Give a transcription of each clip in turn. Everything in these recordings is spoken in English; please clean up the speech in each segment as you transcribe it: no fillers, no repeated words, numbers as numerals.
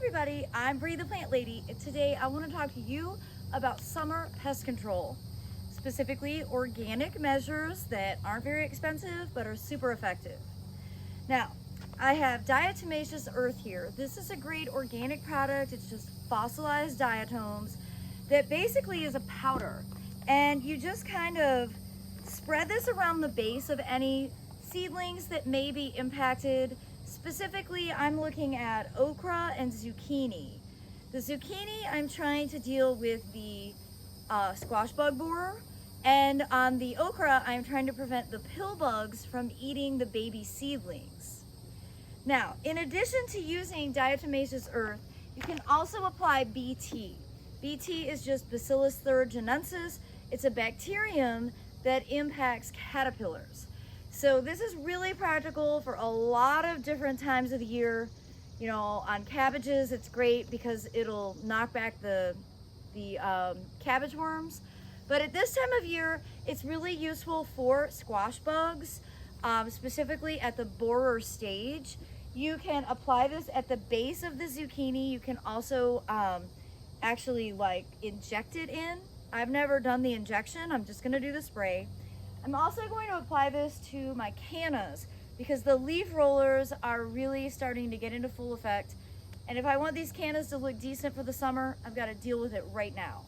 everybody, I'm Bree the Plant Lady, and today I want to talk to you about summer pest control, specifically organic measures that aren't very expensive but are super effective. Now, I have diatomaceous earth here. This is a great organic product. It's just fossilized diatoms that basically is a powder, and you just kind of spread this around the base of any seedlings that may be impacted. Specifically, I'm looking at okra and zucchini. The zucchini, I'm trying to deal with the squash bug borer, and on the okra, I'm trying to prevent the pill bugs from eating the baby seedlings. Now, in addition to using diatomaceous earth, you can also apply BT. BT is just Bacillus thuringiensis. It's a bacterium that impacts caterpillars. So this is really practical for a lot of different times of the year. You know, on cabbages, it's great because it'll knock back the cabbage worms. But at this time of year, it's really useful for squash bugs, specifically at the borer stage. You can apply this at the base of the zucchini. You can also actually inject it in. I've never done the injection. I'm just gonna do the spray. I'm also going to apply this to my cannas because the leaf rollers are really starting to get into full effect. And if I want these cannas to look decent for the summer, I've got to deal with it right now.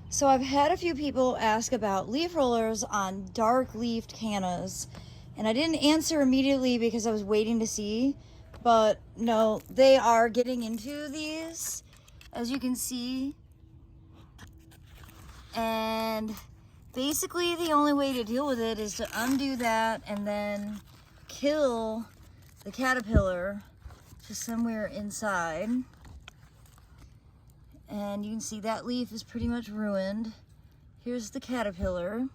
So I've had a few people ask about leaf rollers on dark leafed cannas, and I didn't answer immediately because I was waiting to see, but no, they are getting into these, as you can see. And basically the only way to deal with it is to undo that and then kill the caterpillar just somewhere inside. And you can see that leaf is pretty much ruined. Here's the caterpillar.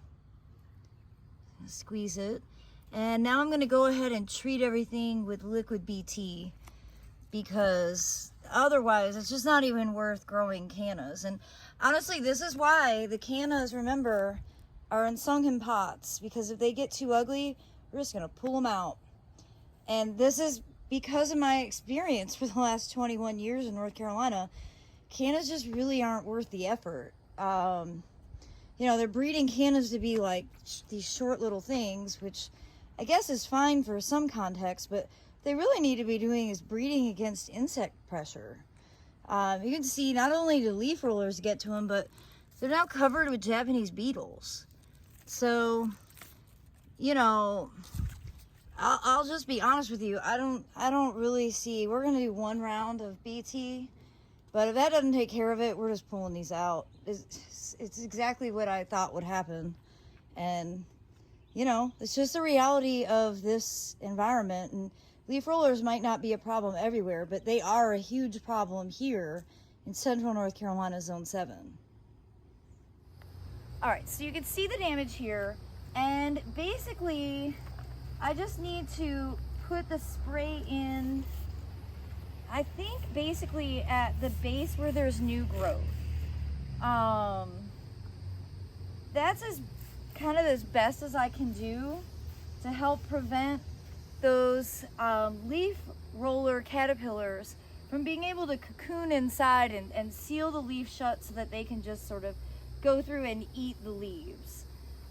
Squeeze it. And now I'm gonna go ahead and treat everything with liquid BT because otherwise it's just not even worth growing cannas. And honestly, this is why the cannas, remember, are in sunken pots, because if they get too ugly, we're just gonna pull them out. And this is because of my experience for the last 21 years in North Carolina. Cannas just really aren't worth the effort. You know, they're breeding cannas to be like these short little things, which I guess is fine for some context, but they really need to be doing is breeding against insect pressure. You can see not only do leaf rollers get to them, but they're now covered with Japanese beetles. So, you know, I'll just be honest with you. I don't really see, we're gonna do one round of BT, but if that doesn't take care of it, we're just pulling these out. It's exactly what I thought would happen. And, you know, it's just the reality of this environment. And leaf rollers might not be a problem everywhere, but they are a huge problem here in central North Carolina, Zone 7. All right, so you can see the damage here, and basically I just need to put the spray in, I think basically at the base where there's new growth. That's kind of as best as I can do to help prevent those leaf roller caterpillars from being able to cocoon inside and seal the leaf shut so that they can just sort of go through and eat the leaves.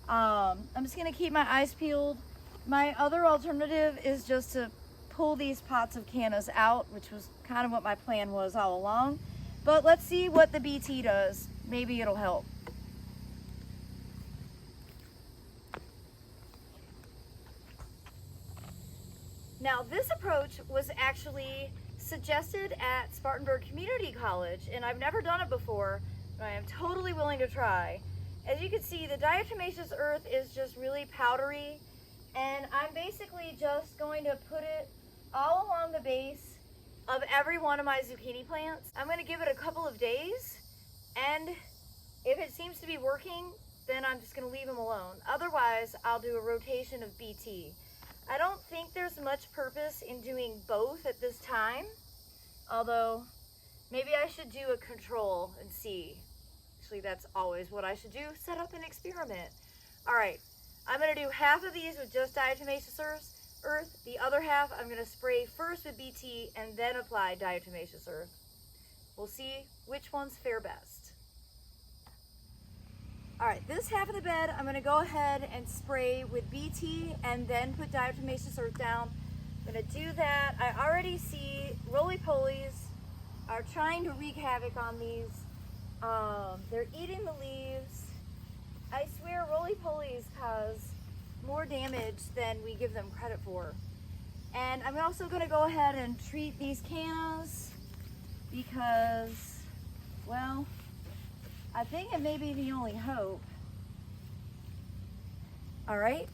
I'm just gonna keep my eyes peeled. My other alternative is just to pull these pots of cannas out, which was kind of what my plan was all along. But let's see what the BT does. Maybe it'll help. Now, this approach was actually suggested at Spartanburg Community College, and I've never done it before, but I am totally willing to try. As you can see, the diatomaceous earth is just really powdery, and I'm basically just going to put it all along the base of every one of my zucchini plants. I'm going to give it a couple of days, and if it seems to be working, then I'm just going to leave them alone. Otherwise, I'll do a rotation of BT. I don't think there's much purpose in doing both at this time, although maybe I should do a control and see. Actually, that's always what I should do, set up an experiment. All right, I'm gonna do half of these with just diatomaceous earth, earth. The other half I'm going to spray first with BT and then apply diatomaceous earth. We'll see which ones fare best. All right, this half of the bed I'm going to go ahead and spray with BT and then put diatomaceous earth down. I'm going to do that. I already see roly-polies are trying to wreak havoc on these. They're eating the leaves. I swear roly-polies cause more damage than we give them credit for. And I'm also going to go ahead and treat these cannas because, well, I think it may be the only hope. All right.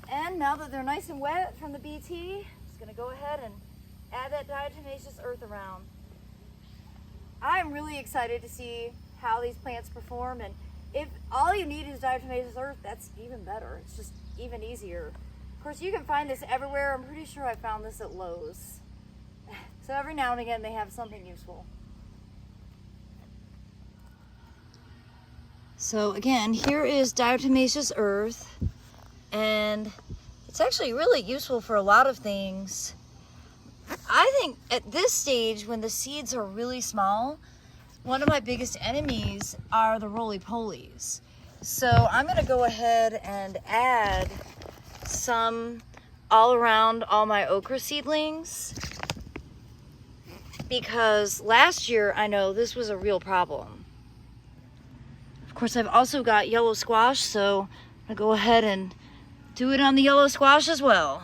And now that they're nice and wet from the BT, I'm just going to go ahead and add that diatomaceous earth around. I'm really excited to see how these plants perform, and if all you need is diatomaceous earth, that's even better. It's just even easier. Of course, you can find this everywhere. I'm pretty sure I found this at Lowe's. So every now and again they have something useful. So again, here is diatomaceous earth, and it's actually really useful for a lot of things. I think at this stage, when the seeds are really small, one of my biggest enemies are the roly-polies. So I'm going to go ahead and add some all around all my okra seedlings, because last year I know this was a real problem. Of course, I've also got yellow squash, so I'm going to go ahead and do it on the yellow squash as well.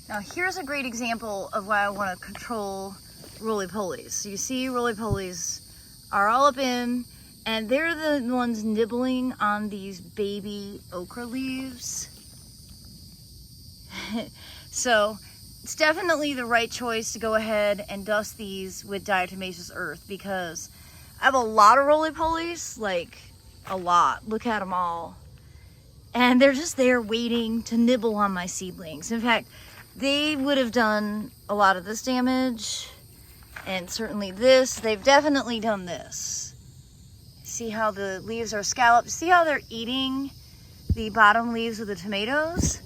Now here's a great example of why I want to control roly-polies. So you see roly-polies are all up in, and they're the ones nibbling on these baby okra leaves. So it's definitely the right choice to go ahead and dust these with diatomaceous earth, because I have a lot of roly-polies, like a lot. Look at them all. And they're just there waiting to nibble on my seedlings. In fact, they would have done a lot of this damage, and certainly this. They've definitely done this. See how the leaves are scalloped? See how they're eating the bottom leaves of the tomatoes?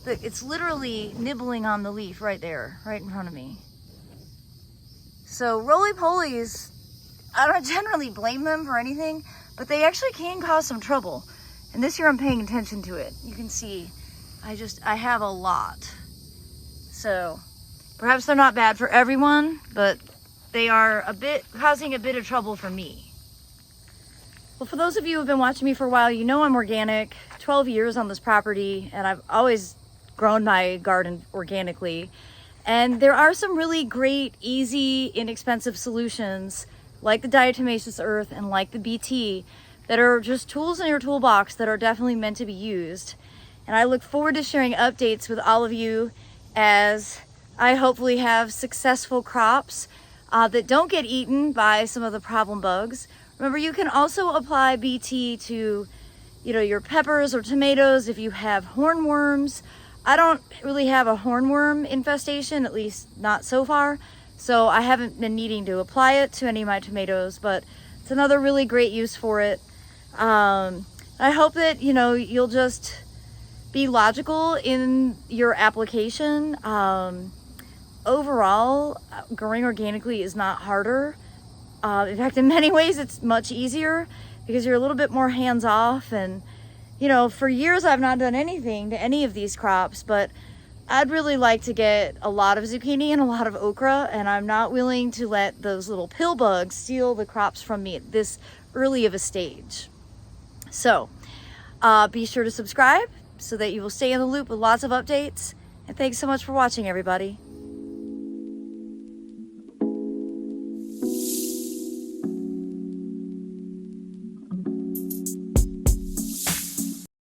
It's literally nibbling on the leaf right there, right in front of me. So roly-polies, I don't generally blame them for anything, but they actually can cause some trouble. And this year I'm paying attention to it. You can see I have a lot. So perhaps they're not bad for everyone, but they are causing a bit of trouble for me. Well, for those of you who have been watching me for a while, you know I'm organic, 12 years on this property, and I've always grown my garden organically. And there are some really great, easy, inexpensive solutions like the diatomaceous earth and like the BT that are just tools in your toolbox that are definitely meant to be used. And I look forward to sharing updates with all of you as I hopefully have successful crops that don't get eaten by some of the problem bugs. Remember, you can also apply BT to, your peppers or tomatoes if you have hornworms. I don't really have a hornworm infestation, at least not so far, so I haven't been needing to apply it to any of my tomatoes, but it's another really great use for it. I hope that, you'll just be logical in your application. Overall, growing organically is not harder. In fact, in many ways, it's much easier because you're a little bit more hands-off. And, for years, I've not done anything to any of these crops, but I'd really like to get a lot of zucchini and a lot of okra, and I'm not willing to let those little pill bugs steal the crops from me at this early of a stage. So be sure to subscribe so that you will stay in the loop with lots of updates. And thanks so much for watching, everybody.